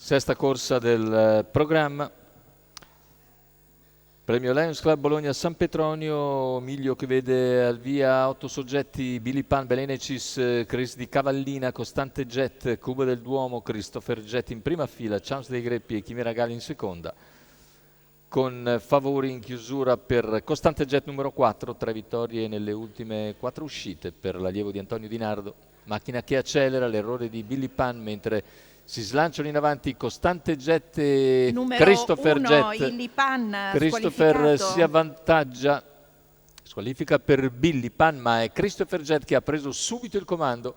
Sesta corsa del programma. Premio Lions Club Bologna San Petronio, miglio che vede al via 8 soggetti: Billy Pan, Belenecis, Chris di Cavallina, Costante Jet, Cuba del Duomo, Christopher Jet in prima fila, Chance dei Greppi e Chimera Gali in seconda, con favori in chiusura per Costante Jet numero 4, 3 vittorie nelle ultime 4 uscite per l'allievo di Antonio Di Nardo. Macchina che accelera, l'errore di Billy Pan, mentre si slanciano in avanti Costante Jet e Christopher Jet. Billy Pan Christopher si avvantaggia, squalifica per Billy Pan, ma è Christopher Jet che ha preso subito il comando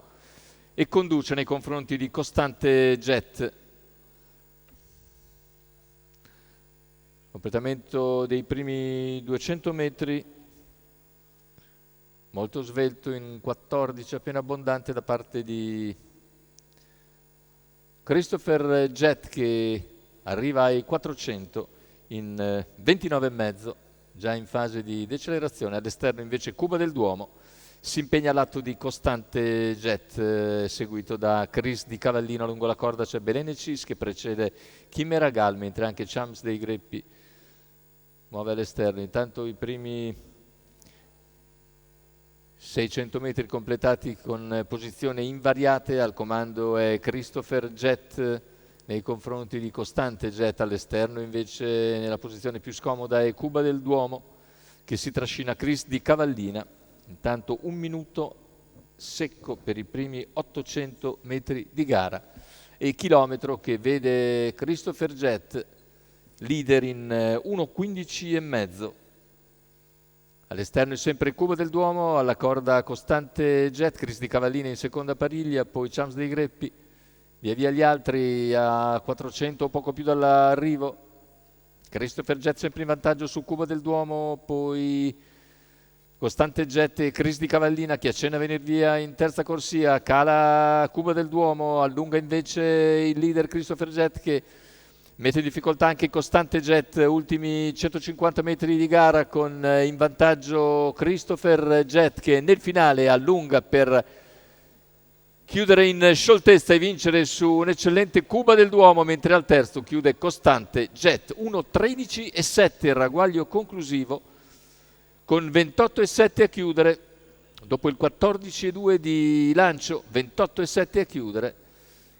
e conduce nei confronti di Costante Jet. Completamento dei primi 200 metri, molto svelto in 14, appena abbondante da parte di Christopher Jet, che arriva ai 400 in 29,5, già in fase di decelerazione. Ad esterno invece Cuba del Duomo si impegna all'atto di Costante Jet, seguito da Chris di Cavallino. Lungo la corda c'è Belenecis che precede Chimera Gal, mentre anche Chams dei Greppi muove all'esterno. Intanto i primi 600 metri completati con posizioni invariate. Al comando è Christopher Jet nei confronti di Costante Jet. All'esterno invece nella posizione più scomoda è Cuba del Duomo che si trascina Chris di Cavallina. Intanto 1 minuto secco per i primi 800 metri di gara e chilometro che vede Christopher Jet leader in 1:15,5. All'esterno è sempre Cuba del Duomo, alla corda Costante Jet, Chris di Cavallina in seconda pariglia, poi Chams dei Greppi, via via gli altri a 400 o poco più dall'arrivo. Christopher Jet sempre in vantaggio su Cuba del Duomo, poi Costante Jet e Chris di Cavallina che accenna a venire via in terza corsia, cala Cuba del Duomo, allunga invece il leader Christopher Jet che mette in difficoltà anche Costante Jet. Ultimi 150 metri di gara con in vantaggio Christopher Jet che nel finale allunga per chiudere in scioltezza e vincere su un eccellente Cuba del Duomo, mentre al terzo chiude Costante Jet. 1:13,7 il ragguaglio conclusivo con 28,7 a chiudere. Dopo il 14,2 di lancio, 28,7 a chiudere.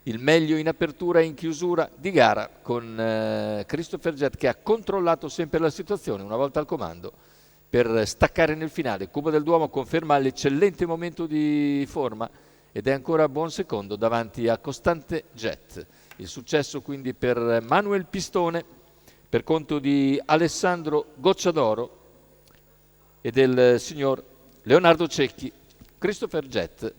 Il meglio in apertura e in chiusura di gara con Christopher Jet che ha controllato sempre la situazione una volta al comando per staccare nel finale. Cuba del Duomo conferma l'eccellente momento di forma ed è ancora buon secondo davanti a Costante Jet. Il successo quindi per Manuel Pistone per conto di Alessandro Gocciadoro e del signor Leonardo Cecchi. Christopher Jet